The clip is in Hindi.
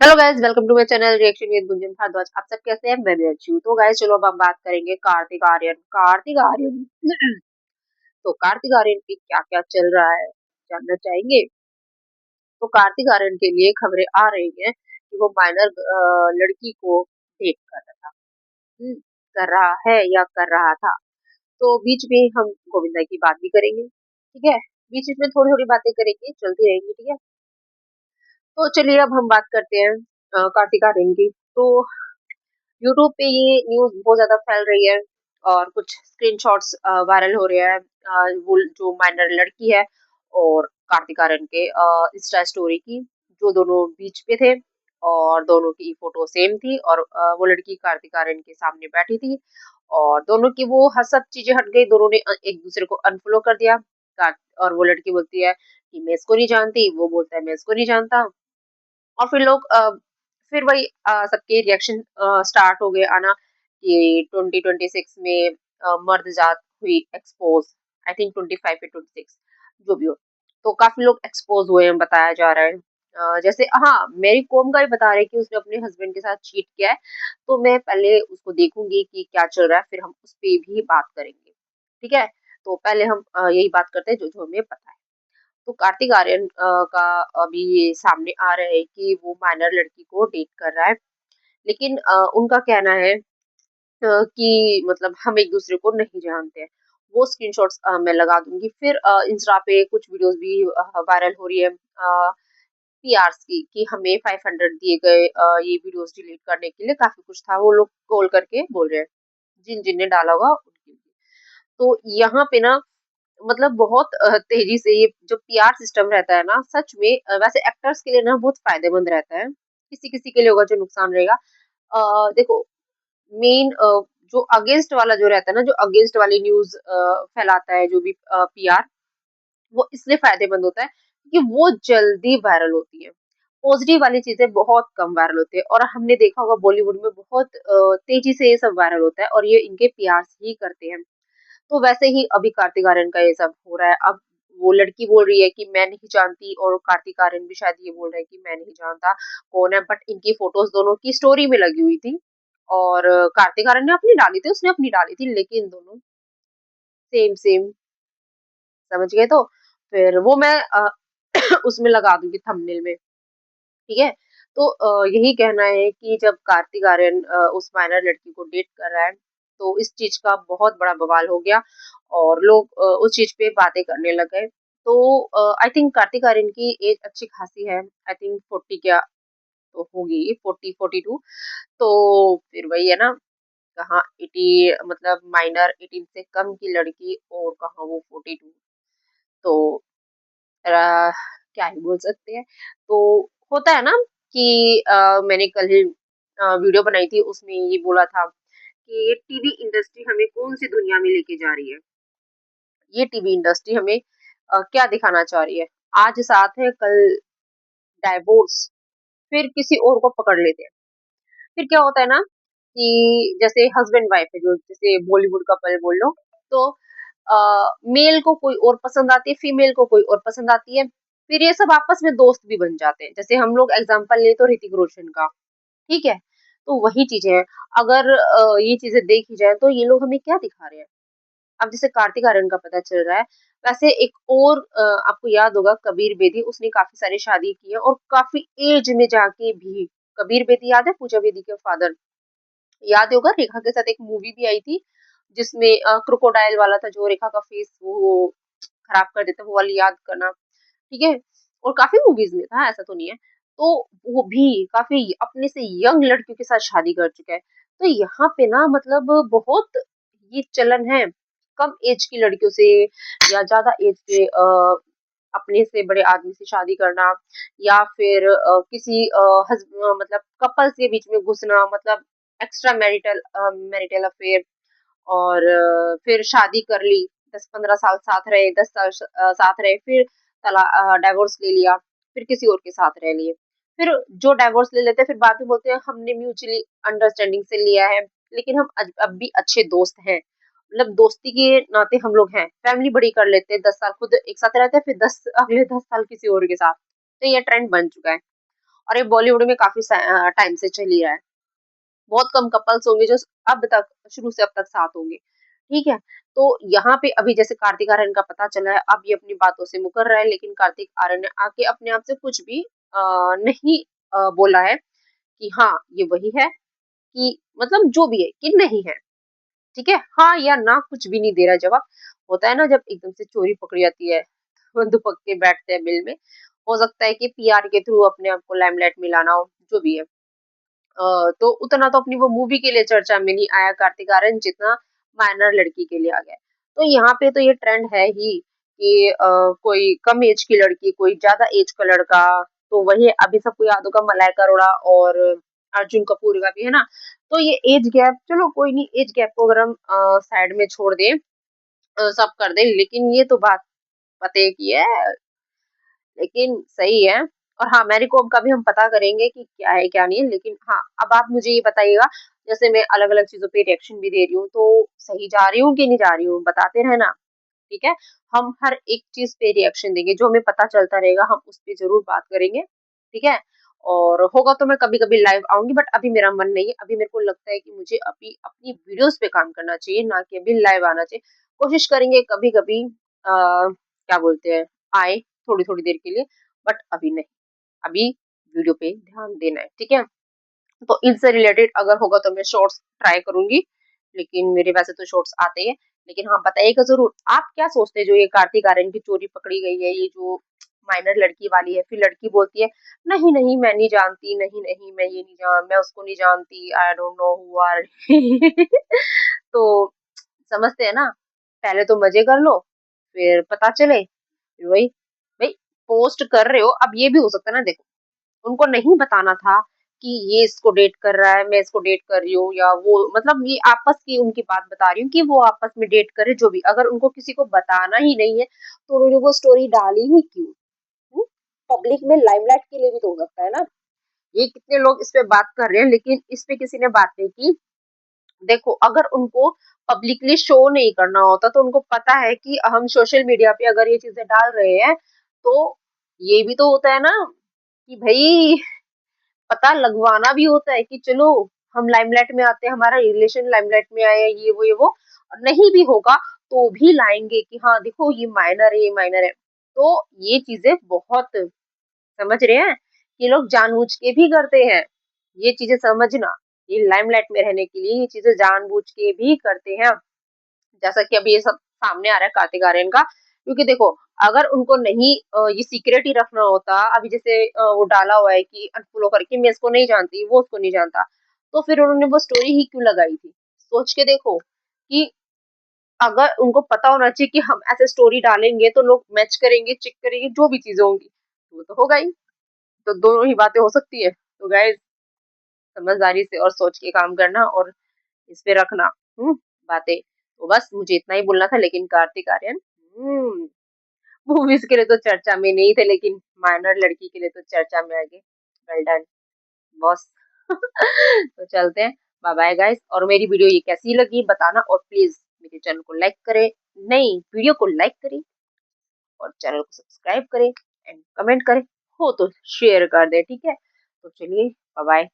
Hello guys, welcome to my channel reaction with Gunjan Bhardwaj. आप सब कैसे हैं? मैं भी अच्छी हूँ। तो गाइस चलो अब हम बात करेंगे कार्तिक आर्यन। तो कार्तिक आर्यन पे क्या क्या चल रहा है जानना चाहेंगे। तो कार्तिक आर्यन के लिए खबरें आ रही हैं कि वो माइनर लड़की को डेट कर रहा था। हम्म, कर रहा है या कर रहा था। तो बीच में हम गोविंदा की बात भी करेंगे, ठीक है। बीच बीच में थोड़ी थोड़ी बातें करेंगे, चलती रहेंगी, ठीक है। तो चलिए अब हम बात करते हैं कार्तिक आर्यन की। तो यूट्यूब पे ये न्यूज़ बहुत ज़्यादा फैल रही है और कुछ स्क्रीनशॉट्स वायरल हो रहे हैं। वो जो माइनर लड़की है और कार्तिक आर्यन के इंस्टा स्टोरी की, जो दोनों बीच पे थे और दोनों की फोटो सेम थी और वो लड़की कार्तिक आर्यन के सामने बैठी थी और दोनों की वो हर सब चीजें हट गई। दोनों ने एक दूसरे को अनफॉलो कर दिया। और वो लड़की बोलती है कि मैं इसको नहीं जानती, वो बोलता है मैं इसको नहीं जानता। और फिर लोग फिर वही सबके रिएक्शन स्टार्ट हो गए आना कि 2026 में मर्द जात हुई एक्सपोज। आई थिंक 25 या 26, जो भी हो। तो काफी लोग एक्सपोज हुए हैं, बताया जा रहा है। जैसे हाँ, मेरी कॉम का भी बता रहे हैं कि उसने अपने हस्बैंड के साथ चीट किया है। तो मैं पहले उसको देखूंगी कि क्या चल रहा है, फिर हम उस पे भी बात करेंगे, ठीक है। तो पहले हम यही बात करते हैं जो जो हमें पता है। तो कार्तिक आर्यन का अभी ये सामने आ रहा है कि वो माइनर लड़की को डेट कर रहा है। लेकिन उनका कहना है कि मतलब हम एक दूसरे को नहीं जानते हैं। वो स्क्रीनशॉट्स मैं लगा दूंगी। फिर इंस्टा पे कुछ वीडियोस भी वायरल हो रही है पीआरस की कि हमें 500 दिए गए ये वीडियोस डिलीट करने के लिए। काफी कुछ था, वो लोग कॉल करके बोल रहे हैं जिन जिन ने डाला होगा उनके लिए। तो यहाँ पे ना मतलब बहुत तेजी से ये जो पीआर सिस्टम रहता है ना, सच में वैसे एक्टर्स के लिए ना बहुत फायदेमंद रहता है। किसी किसी के लिए होगा जो नुकसान रहेगा। देखो, मेन जो अगेंस्ट वाला जो रहता है ना, जो अगेंस्ट वाली न्यूज फैलाता है, जो भी पीआर, वो इसलिए फायदेमंद होता है क्योंकि वो जल्दी वायरल होती है। पॉजिटिव वाली चीजें बहुत कम वायरल होती है और हमने देखा होगा बॉलीवुड में बहुत तेजी से ये सब वायरल होता है और ये इनके पीआर ही करते हैं। तो वैसे ही अभी कार्तिक आर्यन का ये सब हो रहा है। अब वो लड़की बोल रही है कि मैं नहीं जानती और कार्तिक आर्यन भी शायद ये बोल रहा है कि मैं नहीं जानता कौन है। बट इनकी फोटोज दोनों की स्टोरी में लगी हुई थी और कार्तिक आर्यन ने अपनी डाली थी, उसने अपनी डाली थी, लेकिन दोनों सेम सेम, समझ गए। तो फिर वो मैं उसमें लगा दूंगी थंबनेल में, ठीक है। तो यही कहना है कि जब कार्तिक आर्यन उस माइनर लड़की को डेट कर रहा है तो इस चीज का बहुत बड़ा बवाल हो गया और लोग उस चीज पे बातें करने लग गए। तो आई थिंक कार्तिक आर्यन की एज अच्छी खासी है। आई थिंक 40 क्या तो होगी, 40 42। तो फिर वही है ना, कहाँ 80, मतलब माइनर 18 से कम की लड़की और कहाँ वो 42। तो अ, क्या ही बोल सकते हैं। तो होता है ना कि मैंने कल ही वीडियो बनाई थी, उसमें ये बोला था कि ये टीवी इंडस्ट्री हमें कौन सी दुनिया में लेके जा रही है। ये टीवी इंडस्ट्री हमें क्या दिखाना चाह रही है। आज साथ है, कल डाइवोर्स, फिर किसी और को पकड़ लेते हैं। फिर क्या होता है ना कि जैसे हस्बैंड वाइफ है, जो जैसे बॉलीवुड कपल बोल लो, तो मेल को कोई और पसंद आती है, फीमेल को कोई और पसंद आती है। फिर ये सब आपस में दोस्त भी बन जाते हैं। जैसे हम लोग एग्जांपल ले तो ऋतिक रोशन का, ठीक है। तो वही चीजें हैं। अगर ये चीजें देखी जाए तो ये लोग हमें क्या दिखा रहे हैं। अब जैसे कार्तिक आर्यन का पता चल रहा है, वैसे एक और आपको याद होगा कबीर बेदी, उसने काफी सारी शादी की है और काफी एज में जाके भी। कबीर बेदी याद है, पूजा बेदी के फादर, याद होगा रेखा के साथ एक मूवी भी आई थी जिसमें क्रोकोडाइल वाला था, जो रेखा का फेस वो खराब कर देता, वो वाली याद करना, ठीक है। और काफी मूवीज में था, ऐसा तो नहीं है। तो वो भी काफी अपने से यंग लड़कियों के साथ शादी कर चुका है। तो यहाँ पे ना मतलब बहुत ये चलन है कम एज की लड़कियों से या ज्यादा एज के अपने से बड़े आदमी से शादी करना, या फिर किसी मतलब कपल्स के बीच में घुसना, मतलब एक्स्ट्रा मैरिटल मैरिटल अफेयर। और फिर शादी कर ली, 10 15 साल साथ रहे, 10 साल साथ रहे, फिर डाइवोर्स ले लिया, फिर किसी और के साथ रह लिए। फिर जो डाइवोर्स ले लेते हैं फिर बाद में बोलते हैं हमने म्यूचुअली अंडरस्टैंडिंग से लिया है, लेकिन हम अब भी अच्छे दोस्त हैं। मतलब दोस्ती के नाते हम लोग हैं, फैमिली बड़ी कर लेते हैं, 10 साल खुद एक साथ रहते हैं, फिर 10 अगले 10 साल किसी और के साथ। तो ये ट्रेंड बन चुका है। और ये बॉलीवुड में काफ़ी टाइम से चल ही रहा है। बहुत कम कपल्स होंगे जो अब तक शुरू से अब तक साथ होंगे, ठीक है? तो यहाँ पे अभी जैसे कार्तिक आर्यन का पता चला है, अब ये अपनी बातों से मुकर रहा है, लेकिन कार्तिक आर्यन ने आके अपने आप से कुछ भी नहीं बोला है कि हाँ, ये वही है, कि मतलब जो भी है कि नहीं है, ठीक है? हाँ या ना कुछ भी नहीं दे रहा जवाब। होता है ना जब एकदम से चोरी पकड़ी जाती है, तो दुपक्के बैठते हैं बिल में। हो सकता है कि पीआर के थ्रू अपने आप को लाइमलाइट में लाना हो, जो भी है। तो उतना तो अपनी वो मूवी के लिए चर्चा में नहीं आया कार्तिक आर्यन जितना माइनर लड़की के लिए आ गया। तो यहाँ पे तो ये ट्रेंड है ही कि कोई कम एज की लड़की, कोई ज़्यादा एज का लड़का, तो वही अभी सबको याद होगा मलाइका अरोड़ा और अर्जुन कपूर का भी, है ना? तो ये एज गैप चलो कोई नहीं, एज गैप को अगर हम साइड में छोड़ दें, सब कर दें, लेकिन ये तो बात पते की है, लेकिन सही है। और हाँ, मैरी कॉम का भी हम पता करेंगे कि क्या है क्या नहीं है, लेकिन हाँ, अब आप मुझे ये बताइएगा, जैसे मैं अलग-अलग चीज़ों पे रिएक्शन भी दे रही हूँ, तो सही जा रही हूँ कि नहीं जा रही हूँ? बताते रहना, ठीक है? हम हर एक चीज़ पे रिएक्शन देंगे, जो हमें पता चलता रहेगा हम उस पे ज़रूर बात करेंगे, ठीक है? और होगा तो मैं कभी-कभी लाइव आऊँगी, बट अभी मेरा मन नहीं है, अभी मेरे को लगता है कि मुझे अभी अपनी वीडियोज़ पे काम करना चाहिए, ना कि अभी लाइव आना चाहिए। कोशिश करेंगे कभी-कभी क्या बोलते हैं, आए थोड़ी-थोड़ी देर के लिए, बट अभी नहीं, अभी वीडियो पे ध्यान देना है, ठीक है? तो इनसे रिलेटेड अगर होगा तो मैं शॉर्ट्स ट्राई करूँगी, लेकिन मेरे वैसे तो शॉर्ट्स आते ही हैं। लेकिन हाँ, बताइएगा ज़रूर, आप क्या सोचते हैं जो ये कार्तिक आर्यन की चोरी पकड़ी गई है, ये जो माइनर लड़की वाली है, फिर लड़की बोलती है, "नहीं, नहीं, मैं नहीं जानती, नहीं, नहीं, मैं उसको नहीं जानती, I don't know who are" तो समझते हैं ना, पहले तो मज़े कर लो, फिर पता चले, फिर वही, भई पोस्ट कर रहे हो, अब ये भी हो सकता है ना देखो, उनको नहीं बताना था कि ये इसको डेट कर रहा है, मैं इसको डेट कर रही हूँ या वो मतलब ये आपस की उनकी बात बता रही हूँ कि वो आपस में डेट करे जो भी। अगर उनको किसी को बताना ही नहीं है, तो उन्होंने वो स्टोरी डाली ही क्यों? हुँ? पब्लिक में लाइमलाइट के लिए भी तो हो सकता है ना? ये कितने लोग इस पे बात कर रहे हैं, लेकिन इस पे किसी ने बात नहीं की। देखो, अगर उनको पब्लिकली शो नहीं करना होता, तो उनको पता है कि हम सोशल मीडिया पे अगर ये चीज़ें डाल रहे हैं, तो ये भी तो होता है ना कि भई पता लगवाना भी होता है कि चलो हम लाइमलाइट में आते हैं, हमारा रिलेशन लाइमलाइट में आया, ये वो। और नहीं भी होगा तो भी लाएँगे कि हाँ, देखो ये माइनर है, ये माइनर है। तो ये चीज़ें बहुत समझ रहे हैं? ये लोग जानबूझ के भी करते हैं। ये चीज़ें समझना, ये लाइमलाइट में रहने के लिए ये चीज़ें जानबूझ के भी करते हैं। जैसा कि अभी ये सब सामने आ रहा है कार्तिक आर्यन का, क्योंकि देखो अगर उनको नहीं ये सीक्रेट ही रखना होता, अभी जैसे वो डाला हुआ है कि अनफॉलो करके मैं इसको नहीं जानती, वो उसको नहीं जानता, तो फिर उन्होंने वो स्टोरी ही क्यों लगाई थी? सोच के देखो कि अगर उनको पता होना चाहिए कि हम ऐसे स्टोरी डालेंगे तो लोग मैच करेंगे, चेक करेंगे, जो भी चीज़ें होंगी, वो तो होगा ही। तो दोनों ही बातें हो सकती है। तो गाइज़ समझदारी से और सोच के काम करना और इस पे रखना बातें। तो बस मुझे इतना ही बोलना था, लेकिन कार्तिक आर्यन मूवीज़ के लिए तो चर्चा में नहीं थे, लेकिन माइनर लड़की के लिए तो चर्चा में आ गए। Well done boss. तो चलते हैं। बाय बाय गाइस, और मेरी वीडियो ये कैसी लगी बताना, और प्लीज़ मेरे चैनल को लाइक करें, नहीं वीडियो को लाइक करें और चैनल को सब्सक्राइब करें एंड कमेंट करें, हो तो शेयर कर दें, ठीक है? तो चलिए बाय बाय।